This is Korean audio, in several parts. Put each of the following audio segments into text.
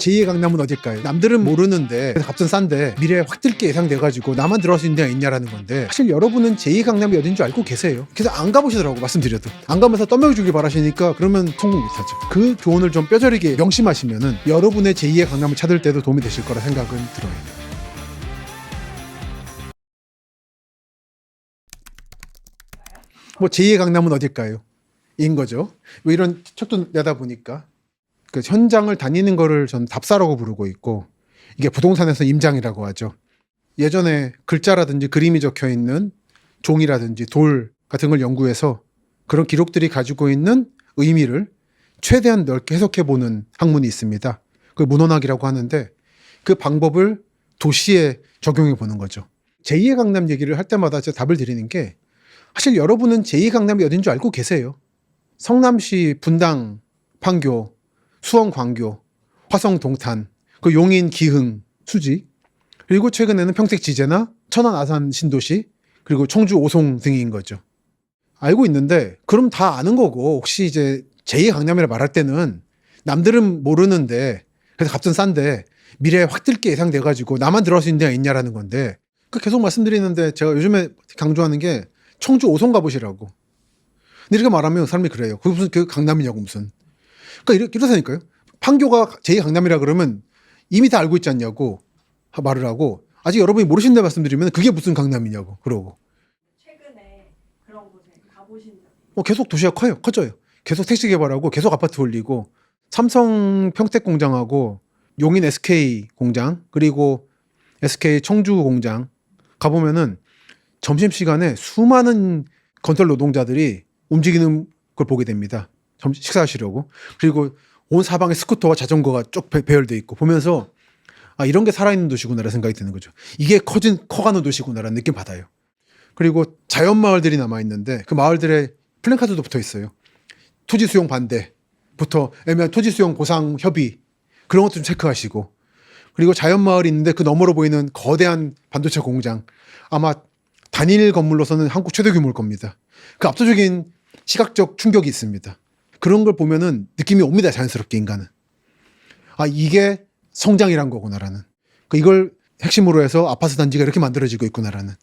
제2의 강남은 어딜까요? 남들은 모르는데 값은 싼데 미래에 확 뜰 게 예상돼가지고 나만 들어갈 수 있는 데가 있냐라는 건데, 사실 여러분은 제2의 강남이 어딘 줄 알고 계세요. 그래서 안 가보시더라고, 말씀드려도. 안 가면서 떠먹여주길 바라시니까 그러면 성공 못하죠. 그 교훈을 좀 뼈저리게 명심하시면은 여러분의 제2의 강남을 찾을 때도 도움이 되실 거라 생각은 들어요. 뭐 제2의 강남은 어딜까요? 인 거죠. 뭐 이런 책도 내다 보니까 그 현장을 다니는 거를 전 답사라고 부르고 있고, 이게 부동산에서 임장이라고 하죠. 예전에 글자라든지 그림이 적혀 있는 종이라든지 돌 같은 걸 연구해서 그런 기록들이 가지고 있는 의미를 최대한 넓게 해석해 보는 학문이 있습니다. 그걸 문헌학이라고 하는데, 그 방법을 도시에 적용해 보는 거죠. 제2의 강남 얘기를 할 때마다 제가 답을 드리는 게, 사실 여러분은 제2의 강남이 어딘 줄 알고 계세요. 성남시 분당, 판교, 수원 광교, 화성 동탄, 그 용인 기흥 수지, 그리고 최근에는 평택 지제나 천안 아산 신도시, 그리고 청주 오송 등인 거죠. 알고 있는데 그럼 다 아는 거고, 혹시 이제 제2의 강남이라 말할 때는 남들은 모르는데 그래서 값은 싼데 미래에 확 뜰 게 예상돼가지고 나만 들어갈 수 있는 데가 있냐라는 건데, 그 계속 말씀드리는데 제가 요즘에 강조하는 게 청주 오송 가보시라고. 근데 이렇게 말하면 사람이 그래요. 그게 무슨 그 강남이냐고 무슨. 그러니까 이러다니까요. 판교가 제2 강남이라 그러면 이미 다 알고 있지 않냐고 말을 하고, 아직 여러분이 모르신데 말씀드리면 그게 무슨 강남이냐고 그러고. 최근에 그런 곳에 가보신 적이? 계속 도시가 커져요. 계속 택시 개발하고 계속 아파트 올리고, 삼성 평택 공장하고 용인 SK 공장, 그리고 SK 청주 공장 가보면은 점심시간에 수많은 건설 노동자들이 움직이는 걸 보게 됩니다. 식사하시려고. 그리고 온 사방에 스쿠터와 자전거가 쭉 배열돼 있고, 보면서 아, 이런 게 살아있는 도시구나라는 생각이 드는 거죠. 이게 커가는 도시구나라는 느낌 받아요. 그리고 자연 마을들이 남아있는데 그 마을들에 플랜카드도 붙어 있어요. 토지 수용 반대부터 애매한 토지 수용 보상 협의, 그런 것도 좀 체크하시고, 그리고 자연 마을이 있는데 그 너머로 보이는 거대한 반도체 공장, 아마 단일 건물로서는 한국 최대 규모일 겁니다. 그 압도적인 시각적 충격이 있습니다. 그런 걸 보면은 느낌이 옵니다. 자연스럽게 인간은. 아, 이게 성장이란 거구나라는. 이걸 핵심으로 해서 아파트 단지가 이렇게 만들어지고 있구나라는.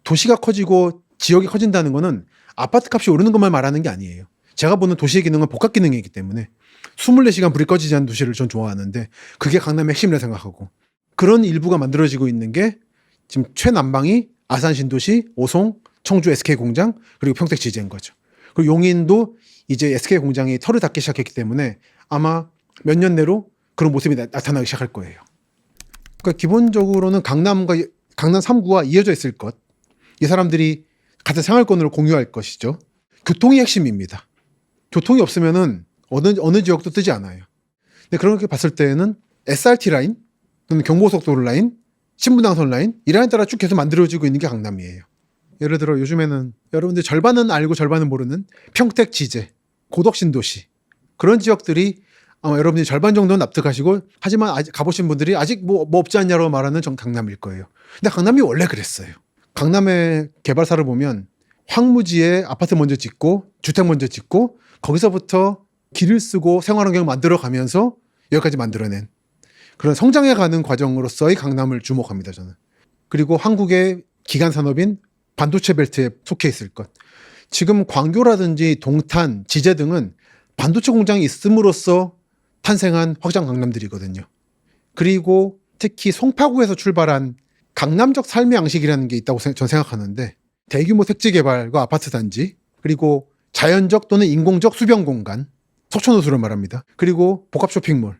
도시가 커지고 지역이 커진다는 거는 아파트 값이 오르는 것만 말하는 게 아니에요. 제가 보는 도시의 기능은 복합 기능이기 때문에 24시간 불이 꺼지지 않는 도시를 전 좋아하는데, 그게 강남의 핵심이라 생각하고, 그런 일부가 만들어지고 있는 게 지금 최남방이 아산 신도시, 오송, 청주 SK 공장, 그리고 평택 지제인 거죠. 그리고 용인도 이제 SK 공장이 털을 닫기 시작했기 때문에 아마 몇 년 내로 그런 모습이 나타나기 시작할 거예요. 그러니까 기본적으로는 강남 3구와 이어져 있을 것, 이 사람들이 같은 생활권을 공유할 것이죠. 교통이 핵심입니다. 교통이 없으면은 어느 지역도 뜨지 않아요. 근데 그렇게 봤을 때는 SRT 라인, 또는 경부고속도로 라인, 신분당선 라인, 이 라인 따라 쭉 계속 만들어지고 있는 게 강남이에요. 예를 들어 요즘에는 여러분들 절반은 알고 절반은 모르는 평택 지제, 고덕신도시, 그런 지역들이 아마 여러분들이 절반 정도는 납득하시고, 하지만 아직 가보신 분들이 아직 뭐 없지 않냐고 말하는 전 강남일 거예요. 근데 강남이 원래 그랬어요. 강남의 개발사를 보면 황무지에 아파트 먼저 짓고 주택 먼저 짓고, 거기서부터 길을 쓰고 생활환경을 만들어가면서 여기까지 만들어낸 그런 성장해가는 과정으로서의 강남을 주목합니다, 저는. 그리고 한국의 기간 산업인 반도체 벨트에 속해 있을 것. 지금 광교라든지 동탄, 지제 등은 반도체 공장이 있음으로써 탄생한 확장 강남들이거든요. 그리고 특히 송파구에서 출발한 강남적 삶의 양식이라는 게 있다고 저는 생각하는데, 대규모 택지 개발과 아파트 단지, 그리고 자연적 또는 인공적 수변 공간, 석촌호수를 말합니다. 그리고 복합 쇼핑몰,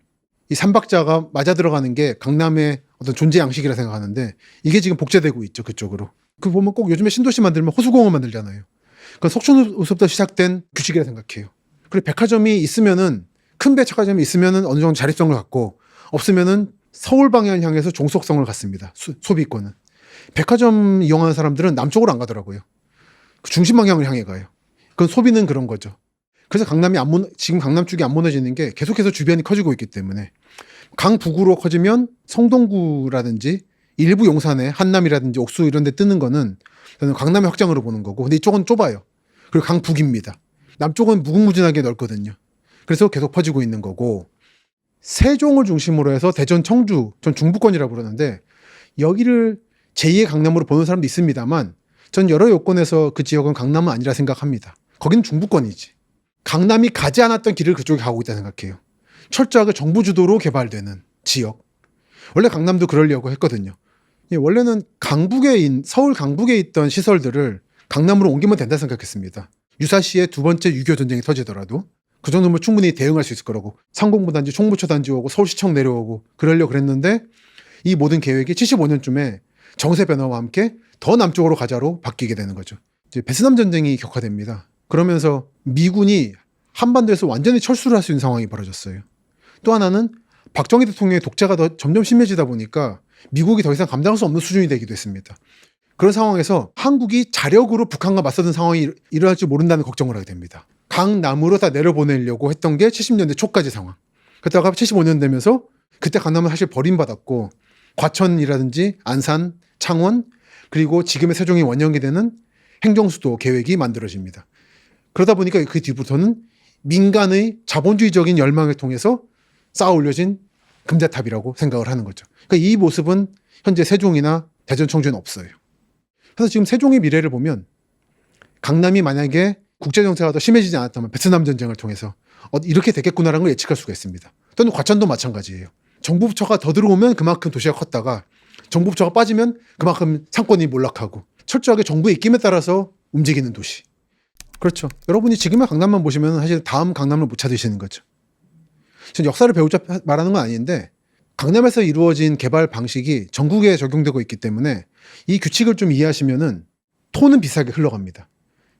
이 삼박자가 맞아 들어가는 게 강남의 어떤 존재 양식이라 생각하는데, 이게 지금 복제되고 있죠, 그쪽으로. 그 보면 꼭 요즘에 신도시 만들면 호수공원 만들잖아요. 그건 석촌호수부터 시작된 규칙이라 생각해요. 그리고 백화점이 있으면은, 큰 백화점이 있으면은 어느 정도 자립성을 갖고, 없으면은 서울 방향을 향해서 종속성을 갖습니다. 소비권은. 백화점 이용하는 사람들은 남쪽으로 안 가더라고요. 그 중심 방향을 향해 가요. 그건 소비는 그런 거죠. 그래서 지금 강남 쪽이 안 무너지는 게 계속해서 주변이 커지고 있기 때문에. 강북으로 커지면 성동구라든지 일부 용산에 한남이라든지 옥수 이런 데 뜨는 거는 저는 강남의 확장으로 보는 거고, 근데 이쪽은 좁아요. 그리고 강북입니다. 남쪽은 무궁무진하게 넓거든요. 그래서 계속 퍼지고 있는 거고, 세종을 중심으로 해서 대전, 청주, 전 중부권이라고 부르는데 여기를 제2의 강남으로 보는 사람도 있습니다만 전 여러 요건에서 그 지역은 강남은 아니라 생각합니다. 거기는 중부권이지. 강남이 가지 않았던 길을 그쪽에 가고 있다 생각해요. 철저하게 정부 주도로 개발되는 지역. 원래 강남도 그러려고 했거든요. 원래는 서울 강북에 있던 시설들을 강남으로 옮기면 된다 생각했습니다. 유사시에 두 번째 6.25 전쟁이 터지더라도 그 정도면 충분히 대응할 수 있을 거라고. 상공부단지, 총무처단지 오고 서울시청 내려오고 그러려고 그랬는데 이 모든 계획이 75년쯤에 정세 변화와 함께 더 남쪽으로 가자로 바뀌게 되는 거죠. 이제 베트남 전쟁이 격화됩니다. 그러면서 미군이 한반도에서 완전히 철수를 할 수 있는 상황이 벌어졌어요. 또 하나는 박정희 대통령의 독재가 더 점점 심해지다 보니까 미국이 더 이상 감당할 수 없는 수준이 되기도 했습니다. 그런 상황에서 한국이 자력으로 북한과 맞서는 상황이 일어날 줄 모른다는 걱정을 하게 됩니다. 강남으로 다 내려보내려고 했던 게 70년대 초까지 상황. 그러다가 75년 되면서 그때 강남은 사실 버림받았고 과천이라든지 안산, 창원 그리고 지금의 세종이 원형이 되는 행정수도 계획이 만들어집니다. 그러다 보니까 그 뒤부터는 민간의 자본주의적인 열망을 통해서 쌓아 올려진 금자탑이라고 생각을 하는 거죠. 그러니까 이 모습은 현재 세종이나 대전, 청주에는 없어요. 그래서 지금 세종의 미래를 보면 강남이 만약에 국제정세가 더 심해지지 않았다면 베트남 전쟁을 통해서 이렇게 되겠구나라는 걸 예측할 수가 있습니다. 또는 과천도 마찬가지예요. 정부 부처가 더 들어오면 그만큼 도시가 컸다가 정부 부처가 빠지면 그만큼 상권이 몰락하고 철저하게 정부의 입김에 따라서 움직이는 도시. 그렇죠. 여러분이 지금의 강남만 보시면 사실 다음 강남을 못 찾으시는 거죠. 전 역사를 배우자 말하는 건 아닌데 강남에서 이루어진 개발 방식이 전국에 적용되고 있기 때문에 이 규칙을 좀 이해하시면은 톤은 비슷하게 흘러갑니다.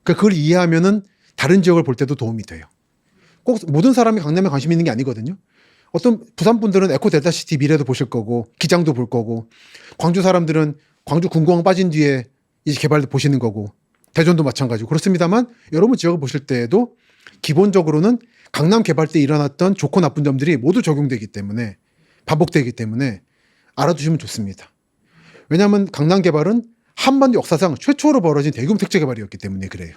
그러니까 그걸 이해하면은 다른 지역을 볼 때도 도움이 돼요. 꼭 모든 사람이 강남에 관심 있는 게 아니거든요. 어떤 부산 분들은 에코 델타시티 미래도 보실 거고 기장도 볼 거고 광주 사람들은 광주 군공항 빠진 뒤에 이제 개발도 보시는 거고 대전도 마찬가지고 그렇습니다만 여러분 지역을 보실 때에도 기본적으로는 강남 개발 때 일어났던 좋고 나쁜 점들이 모두 적용되기 때문에 반복되기 때문에 알아두시면 좋습니다. 왜냐하면 강남 개발은 한반도 역사상 최초로 벌어진 대규모 택지 개발이었기 때문에 그래요.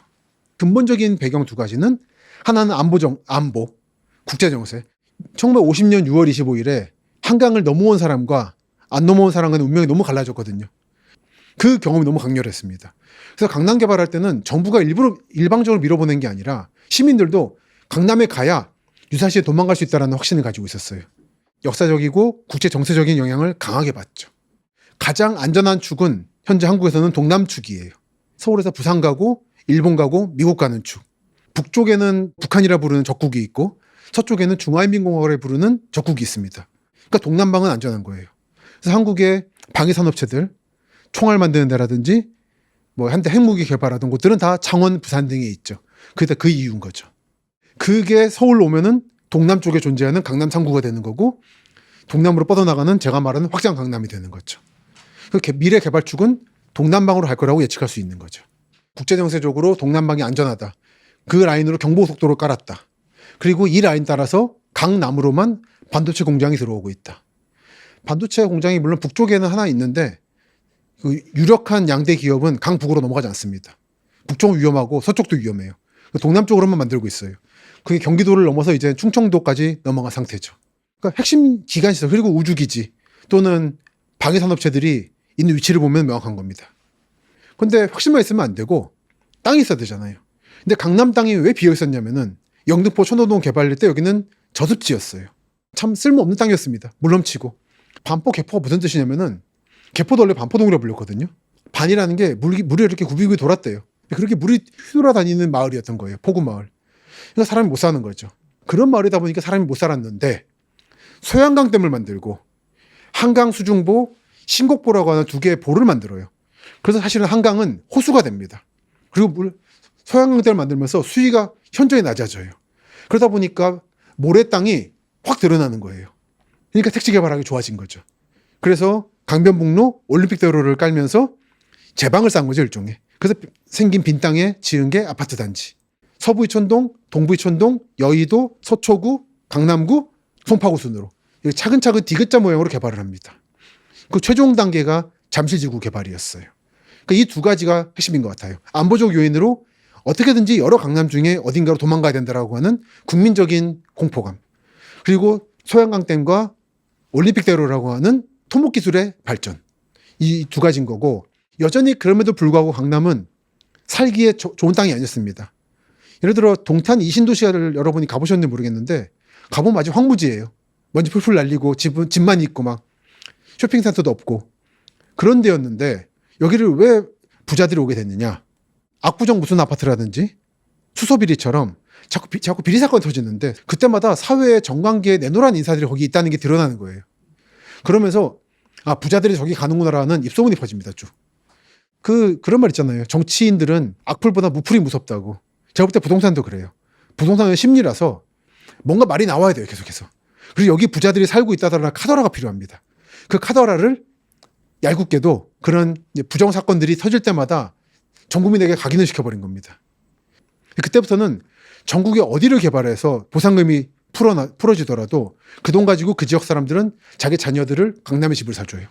근본적인 배경 두 가지는 하나는 안보, 국제정세. 1950년 6월 25일에 한강을 넘어온 사람과 안 넘어온 사람과는 운명이 너무 갈라졌거든요. 그 경험이 너무 강렬했습니다. 그래서 강남 개발할 때는 정부가 일방적으로 밀어보낸 게 아니라 시민들도 강남에 가야 유사시에 도망갈 수 있다는 확신을 가지고 있었어요. 역사적이고 국제 정세적인 영향을 강하게 받죠. 가장 안전한 축은 현재 한국에서는 동남축이에요. 서울에서 부산 가고 일본 가고 미국 가는 축. 북쪽에는 북한이라 부르는 적국이 있고 서쪽에는 중화인민공화국을 부르는 적국이 있습니다. 그러니까 동남방은 안전한 거예요. 그래서 한국의 방위산업체들, 총알 만드는 데라든지 뭐 현대 핵무기 개발하던 곳들은 다 창원, 부산 등에 있죠. 그게 그 이유인 거죠. 그게 서울로 오면은 동남 쪽에 존재하는 강남 3구가 되는 거고 동남으로 뻗어나가는 제가 말하는 확장 강남이 되는 거죠. 그 미래 개발축은 동남방으로 갈 거라고 예측할 수 있는 거죠. 국제정세적으로 동남방이 안전하다. 그 라인으로 경부고속도로를 깔았다. 그리고 이 라인 따라서 강남으로만 반도체 공장이 들어오고 있다. 반도체 공장이 물론 북쪽에는 하나 있는데 그 유력한 양대 기업은 강북으로 넘어가지 않습니다. 북쪽은 위험하고 서쪽도 위험해요. 동남쪽으로만 만들고 있어요. 그게 경기도를 넘어서 이제 충청도까지 넘어간 상태죠. 그러니까 핵심 기관시설 그리고 우주기지 또는 방위산업체들이 있는 위치를 보면 명확한 겁니다. 근데 확신만 있으면 안 되고 땅이 있어야 되잖아요. 근데 강남 땅이 왜 비어 있었냐면은 영등포 천호동 개발할 때 여기는 저습지였어요. 참 쓸모없는 땅이었습니다. 물넘치고. 반포 개포가 무슨 뜻이냐면은 개포도 원래 반포동이라고 불렸거든요. 반이라는 게 물이 이렇게 굽이굽이 돌았대요. 그렇게 물이 휘돌아다니는 마을이었던 거예요. 포구마을. 그러니까 사람이 못 사는 거죠. 그런 마을이다 보니까 사람이 못 살았는데 소양강댐을 만들고 한강 수중보, 신곡보라고 하는 두 개의 보를 만들어요. 그래서 사실은 한강은 호수가 됩니다. 그리고 소양강댐을 만들면서 수위가 현저히 낮아져요. 그러다 보니까 모래 땅이 확 드러나는 거예요. 그러니까 택지 개발하기 좋아진 거죠. 그래서 강변북로 올림픽대로를 깔면서 제방을 쌓은 거죠, 일종의. 그래서 생긴 빈 땅에 지은 게 아파트 단지. 서부이촌동, 동부이촌동, 여의도, 서초구, 강남구, 송파구 순으로 차근차근 디귿자 모양으로 개발을 합니다. 그 최종 단계가 잠실지구 개발이었어요. 그러니까 이 두 가지가 핵심인 것 같아요. 안보적 요인으로 어떻게든지 여러 강남 중에 어딘가로 도망가야 된다라고 하는 국민적인 공포감. 그리고 소양강댐과 올림픽대로라고 하는 토목기술의 발전. 이 두 가지인 거고, 여전히 그럼에도 불구하고 강남은 살기에 좋은 땅이 아니었습니다. 예를 들어 동탄 이신도시를 여러분이 가보셨는지 모르겠는데, 가보면 아직 황무지예요. 먼지 풀풀 날리고 집만 있고 막 쇼핑센터도 없고 그런 데였는데, 여기를 왜 부자들이 오게 됐느냐. 압구정 무슨 아파트라든지 수소비리처럼 자꾸 비리 사건이 터지는데, 그때마다 사회의 정관계에 내노란 인사들이 거기 있다는 게 드러나는 거예요. 그러면서 부자들이 저기 가는구나라는 입소문이 퍼집니다. 쭉. 그런 말 있잖아요. 정치인들은 악플보다 무플이 무섭다고. 제가 볼 때 부동산도 그래요. 부동산은 심리라서 뭔가 말이 나와야 돼요. 계속해서. 그리고 여기 부자들이 살고 있다더라 카더라가 필요합니다. 그 카더라를 얄궂게도 그런 부정 사건들이 터질 때마다 전 국민에게 각인을 시켜버린 겁니다. 그때부터는 전국에 어디를 개발해서 보상금이 풀어지더라도 그 돈 가지고 그 지역 사람들은 자기 자녀들을 강남에 집을 사줘요.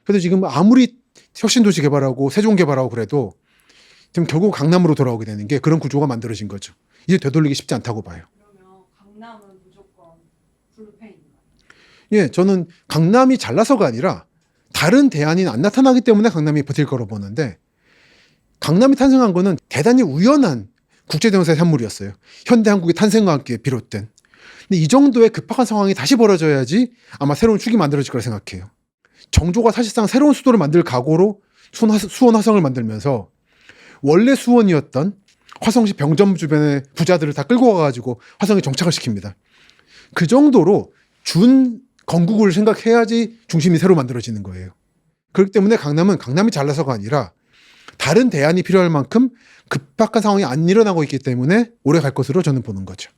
그래서 지금 아무리 혁신도시 개발하고 세종 개발하고 그래도 지금 결국 강남으로 돌아오게 되는 게 그런 구조가 만들어진 거죠. 이제 되돌리기 쉽지 않다고 봐요. 그러면 강남은 무조건 블루페인인가요? 예, 저는 강남이 잘나서가 아니라 다른 대안이 안 나타나기 때문에 강남이 버틸 거로 보는데, 강남이 탄생한 거는 대단히 우연한 국제정세의 산물이었어요. 현대 한국의 탄생과 함께 비롯된. 근데 이 정도의 급박한 상황이 다시 벌어져야지 아마 새로운 축이 만들어질 거라 생각해요. 정조가 사실상 새로운 수도를 만들 각오로 수원 화성을 만들면서 원래 수원이었던 화성시 병점 주변의 부자들을 다 끌고 와가지고 화성에 정착을 시킵니다. 그 정도로 준 건국을 생각해야지 중심이 새로 만들어지는 거예요. 그렇기 때문에 강남이 잘나서가 아니라 다른 대안이 필요할 만큼 급박한 상황이 안 일어나고 있기 때문에 오래 갈 것으로 저는 보는 거죠.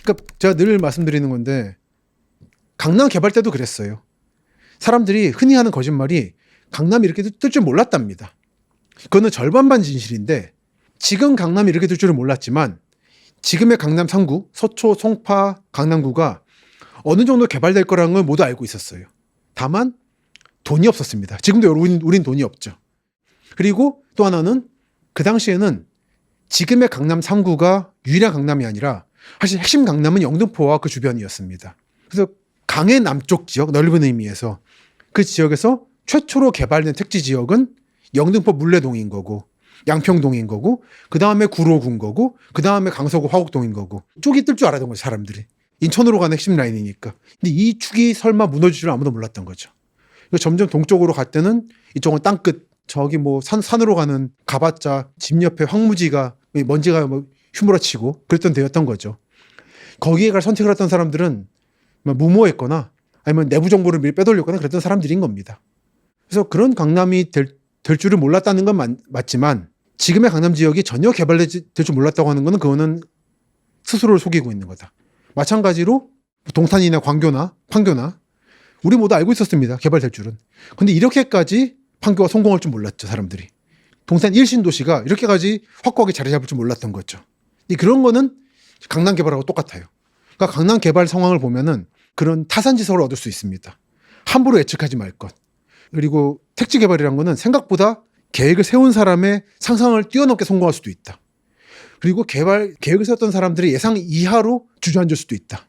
그러니까 제가 늘 말씀드리는 건데, 강남 개발 때도 그랬어요. 사람들이 흔히 하는 거짓말이 강남이 이렇게 뜰 줄 몰랐답니다. 그거는 절반반 진실인데, 지금 강남이 이렇게 뜰 줄은 몰랐지만 지금의 강남 3구, 서초, 송파, 강남구가 어느 정도 개발될 거라는 걸 모두 알고 있었어요. 다만 돈이 없었습니다. 지금도 우린 돈이 없죠. 그리고 또 하나는 그 당시에는 지금의 강남 3구가 유일한 강남이 아니라 사실 핵심 강남은 영등포와 그 주변이었습니다. 그래서 강의 남쪽 지역, 넓은 의미에서 그 지역에서 최초로 개발된 택지 지역은 영등포 물레동인 거고, 양평동인 거고, 그 다음에 구로군 거고, 그 다음에 강서구 화곡동인 거고, 쪽이 뜰 줄 알았던 거죠, 사람들이. 인천으로 가는 핵심 라인이니까. 근데 이 축이 설마 무너질 줄 아무도 몰랐던 거죠. 점점 동쪽으로 갈 때는 이쪽은 땅끝, 저기 뭐 산으로 가는 가봤자 집 옆에 황무지가 먼지가 뭐 휘몰아치고 그랬던 데였던 거죠. 거기에 갈 선택을 했던 사람들은 무모했거나 아니면 내부 정보를 미리 빼돌렸거나 그랬던 사람들인 겁니다. 그래서 그런 강남이 될 줄을 몰랐다는 건 맞지만, 지금의 강남 지역이 전혀 개발될 줄 몰랐다고 하는 거는 그거는 스스로를 속이고 있는 거다. 마찬가지로 동탄이나 광교나 판교나 우리 모두 알고 있었습니다. 개발될 줄은. 근데 이렇게까지 판교가 성공할 줄 몰랐죠, 사람들이. 동탄 1신도시가 이렇게까지 확고하게 자리 잡을 줄 몰랐던 거죠. 그런 거는 강남 개발하고 똑같아요. 그러니까 강남 개발 상황을 보면은 그런 타산지석을 얻을 수 있습니다. 함부로 예측하지 말 것. 그리고 택지 개발이란 거는 생각보다 계획을 세운 사람의 상상을 뛰어넘게 성공할 수도 있다. 그리고 계획을 세웠던 사람들이 예상 이하로 주저앉을 수도 있다.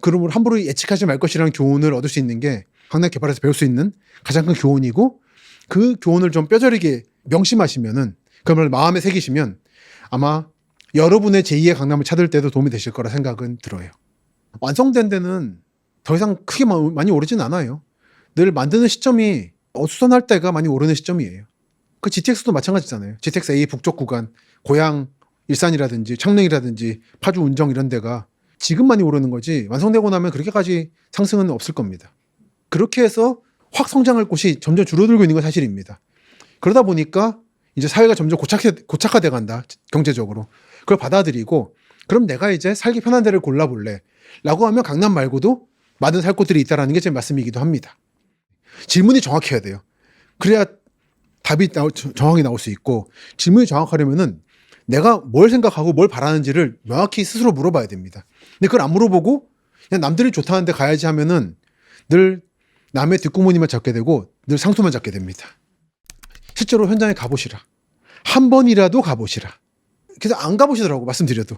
그러므로 함부로 예측하지 말 것이라는 교훈을 얻을 수 있는 게 강남 개발에서 배울 수 있는 가장 큰 교훈이고, 그 교훈을 좀 뼈저리게 명심하시면은, 그걸 마음에 새기시면 아마 여러분의 제2의 강남을 찾을 때도 도움이 되실 거라 생각은 들어요. 완성된 데는 더 이상 크게 많이 오르진 않아요. 늘 만드는 시점이 어수선할 때가 많이 오르는 시점이에요. 그 GTX도 마찬가지잖아요. GTX A 북쪽 구간, 고양, 일산이라든지 창릉이라든지 파주, 운정 이런 데가 지금 많이 오르는 거지, 완성되고 나면 그렇게까지 상승은 없을 겁니다. 그렇게 해서 확 성장할 곳이 점점 줄어들고 있는 건 사실입니다. 그러다 보니까 이제 사회가 점점 고착화돼 간다, 경제적으로. 그걸 받아들이고, 그럼 내가 이제 살기 편한 데를 골라볼래 라고 하면 강남 말고도 많은 살 곳들이 있다는 게 제 말씀이기도 합니다. 질문이 정확해야 돼요. 그래야 답이 정확히 나올 수 있고, 질문이 정확하려면은 내가 뭘 생각하고 뭘 바라는지를 명확히 스스로 물어봐야 됩니다. 근데 그걸 안 물어보고 그냥 남들이 좋다는데 가야지 하면은 늘 남의 뒷구멍이만 잡게 되고 늘 상투만 잡게 됩니다. 실제로 현장에 가보시라. 한 번이라도 가보시라. 그래서 안 가보시더라고, 말씀드려도.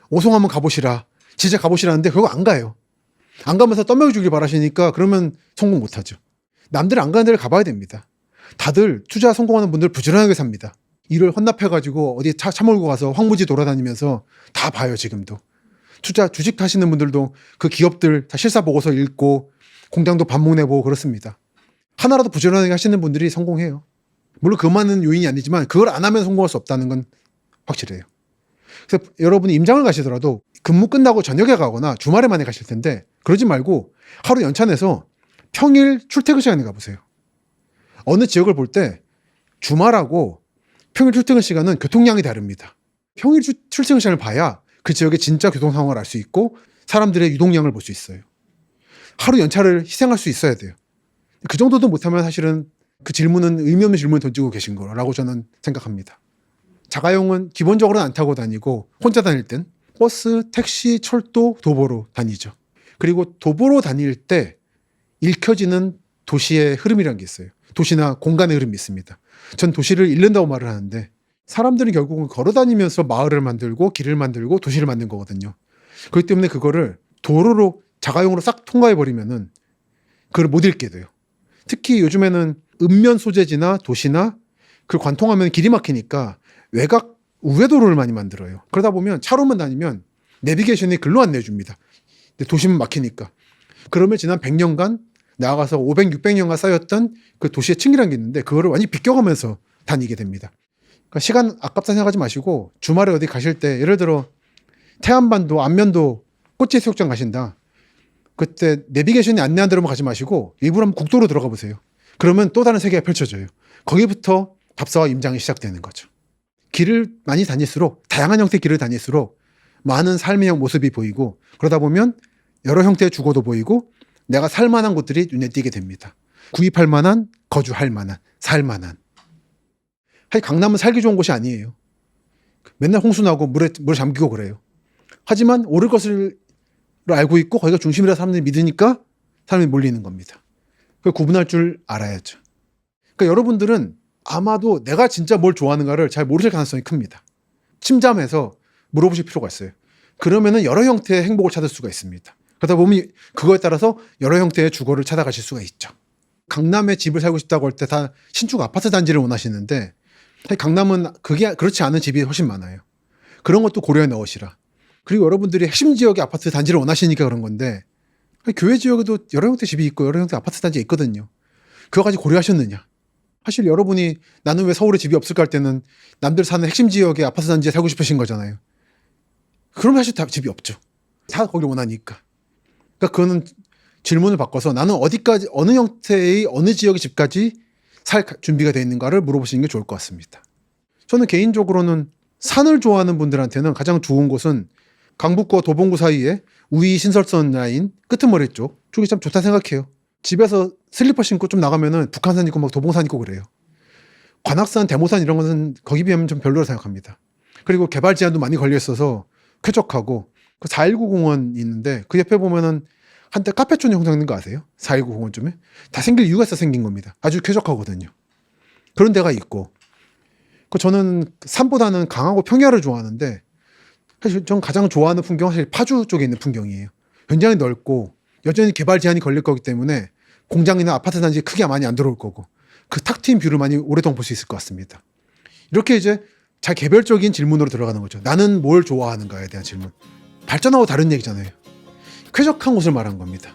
오송하면 가보시라. 진짜 가보시라는데 결국 안 가요. 안 가면서 떠먹여주길 바라시니까 그러면 성공 못하죠. 남들 안 가는 데를 가봐야 됩니다. 다들 투자 성공하는 분들 부지런하게 삽니다. 일을 헌납해가지고 어디 차 몰고 가서 황무지 돌아다니면서 다 봐요. 지금도 투자 주식 하시는 분들도 그 기업들 다 실사 보고서 읽고 공장도 반복 내보고 그렇습니다. 하나라도 부지런하게 하시는 분들이 성공해요. 물론 그만은 요인이 아니지만 그걸 안 하면 성공할 수 없다는 건 확실해요. 그래서 여러분이 임장을 가시더라도 근무 끝나고 저녁에 가거나 주말에 만에 가실 텐데 그러지 말고 하루 연차내서 평일 출퇴근 시간에 가보세요. 어느 지역을 볼 때 주말하고 평일 출퇴근 시간은 교통량이 다릅니다. 평일 출퇴근 시간을 봐야 그 지역의 진짜 교통 상황을 알 수 있고 사람들의 유동량을 볼 수 있어요. 하루 연차를 희생할 수 있어야 돼요. 그 정도도 못하면 사실은 그 질문은 의미 없는 질문을 던지고 계신 거라고 저는 생각합니다. 자가용은 기본적으로는 안 타고 다니고 혼자 다닐 땐 버스, 택시, 철도, 도보로 다니죠. 그리고 도보로 다닐 때 읽혀지는 도시의 흐름이라는 게 있어요. 도시나 공간의 흐름이 있습니다. 전 도시를 잃는다고 말을 하는데 사람들은 결국은 걸어 다니면서 마을을 만들고 길을 만들고 도시를 만든 거거든요. 그렇기 때문에 그거를 도로로 자가용으로 싹 통과해 버리면은 그걸 못 읽게 돼요. 특히 요즘에는 읍면 소재지나 도시나 그 관통하면 길이 막히니까 외곽 우회도로를 많이 만들어요. 그러다 보면 차로만 다니면 내비게이션이 글로 안내해줍니다. 근데 도심은 막히니까. 그러면 지난 100년간 나아가서 500, 600년간 쌓였던 그 도시의 층이라는 게 있는데 그거를 완전히 비껴가면서 다니게 됩니다. 그러니까 시간 아깝다 생각하지 마시고 주말에 어디 가실 때 예를 들어 태안반도, 안면도 꽃제 해수욕장 가신다. 그때 내비게이션이 안내한 대로만 가지 마시고 일부러 한번 국도로 들어가 보세요. 그러면 또 다른 세계가 펼쳐져요. 거기부터 답사와 임장이 시작되는 거죠. 길을 많이 다닐수록 다양한 형태의 길을 다닐수록 많은 삶의 모습이 보이고 그러다 보면 여러 형태의 주거도 보이고 내가 살 만한 곳들이 눈에 띄게 됩니다. 구입할 만한, 거주할 만한, 살 만한. 강남은 살기 좋은 곳이 아니에요. 맨날 홍수 나고 물에 잠기고 그래요. 하지만 오를 것을 알고 있고 거기가 중심이라 사람들이 믿으니까 사람이 몰리는 겁니다. 그걸 구분할 줄 알아야죠. 그러니까 여러분들은 아마도 내가 진짜 뭘 좋아하는가를 잘 모르실 가능성이 큽니다. 침잠해서 물어보실 필요가 있어요. 그러면은 여러 형태의 행복을 찾을 수가 있습니다. 그러다 보면 그거에 따라서 여러 형태의 주거를 찾아가실 수가 있죠. 강남에 집을 살고 싶다고 할 때 다 신축 아파트 단지를 원하시는데 강남은 그게 그렇지 않은 집이 훨씬 많아요. 그런 것도 고려해 넣으시라. 그리고 여러분들이 핵심 지역의 아파트 단지를 원하시니까 그런 건데 교외 지역에도 여러 형태 집이 있고 여러 형태 아파트 단지가 있거든요. 그거까지 고려하셨느냐? 사실 여러분이 나는 왜 서울에 집이 없을까 할 때는 남들 사는 핵심 지역의 아파트 단지에 살고 싶으신 거잖아요. 그러면 사실 다 집이 없죠. 다 거기를 원하니까. 그러니까 그거는 질문을 바꿔서 나는 어디까지 어느 형태의 어느 지역의 집까지 살 준비가 되어 있는가를 물어보시는 게 좋을 것 같습니다. 저는 개인적으로는 산을 좋아하는 분들한테는 가장 좋은 곳은 강북과 도봉구 사이에 우이 신설선 라인 끄트머리 쪽이 참 좋다 생각해요. 집에서 슬리퍼 신고 좀 나가면은 북한산 있고 막 도봉산 있고 그래요. 관악산, 대모산 이런 거는 거기 비하면 좀 별로라 생각합니다. 그리고 개발 제한도 많이 걸려 있어서 쾌적하고 그 419 공원이 있는데 그 옆에 보면은 한때 카페촌 형성된 거 아세요? 419 공원쯤에 다 생길 이유가 있어 생긴 겁니다. 아주 쾌적하거든요. 그런 데가 있고 저는 산보다는 강하고 평야를 좋아하는데 사실 전 가장 좋아하는 풍경은 사실 파주 쪽에 있는 풍경이에요. 굉장히 넓고 여전히 개발 제한이 걸릴 거기 때문에 공장이나 아파트 단지 크게 많이 안 들어올 거고 그 탁 트인 뷰를 많이 오랫동안 볼 수 있을 것 같습니다. 이렇게 이제 자 개별적인 질문으로 들어가는 거죠. 나는 뭘 좋아하는가에 대한 질문. 발전하고 다른 얘기잖아요. 쾌적한 곳을 말한 겁니다.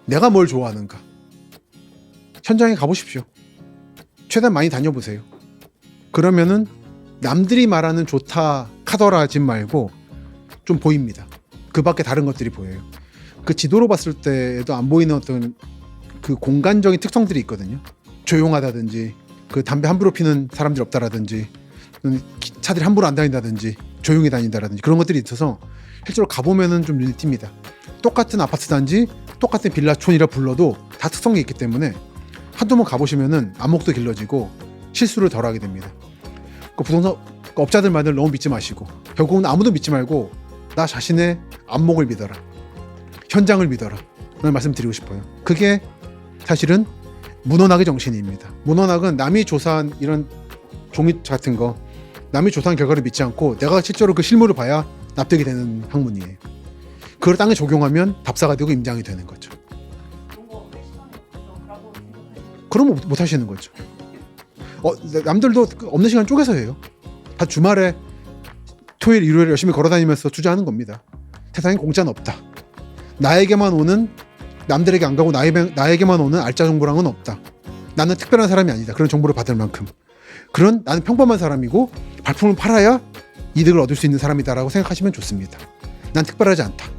내가 뭘 좋아하는가. 현장에 가보십시오. 최대한 많이 다녀보세요. 그러면은 남들이 말하는 좋다 카더라 하지 말고 좀 보입니다. 그 밖에 다른 것들이 보여요. 그 지도로 봤을 때도 안 보이는 어떤 그 공간적인 특성들이 있거든요. 조용하다든지 그 담배 함부로 피는 사람들이 없다라든지 차들이 함부로 안 다닌다든지 조용히 다닌다라든지 그런 것들이 있어서 실제로 가보면은 좀 눈에 띕니다. 똑같은 아파트 단지, 똑같은 빌라촌이라 불러도 다 특성이 있기 때문에 한두 번 가보시면은 안목도 길러지고 실수를 덜 하게 됩니다. 그 부동산 업자들 말을 너무 믿지 마시고 결국은 아무도 믿지 말고 나 자신의 안목을 믿어라. 현장을 믿어라. 라는 말씀 드리고 싶어요. 그게 사실은 문헌학의 정신입니다. 문헌학은 남이 조사한 이런 종이 같은 거 남이 조사한 결과를 믿지 않고 내가 실제로 그 실물을 봐야 납득이 되는 학문이에요. 그걸 땅에 적용하면 답사가 되고 임장이 되는 거죠. 그런 거 할 시간이 없어라고 생각해요. 그러면 못 하시는 거죠. 남들도 없는 시간 쪼개서 해요. 다 주말에 토요일, 일요일 열심히 걸어다니면서 투자하는 겁니다. 세상에 공짜는 없다. 나에게만 오는, 남들에게 안 가고 나에게만 오는 알짜 정보랑은 없다. 나는 특별한 사람이 아니다. 그런 정보를 받을 만큼. 나는 평범한 사람이고 발품을 팔아야 이득을 얻을 수 있는 사람이다라고 생각하시면 좋습니다. 난 특별하지 않다.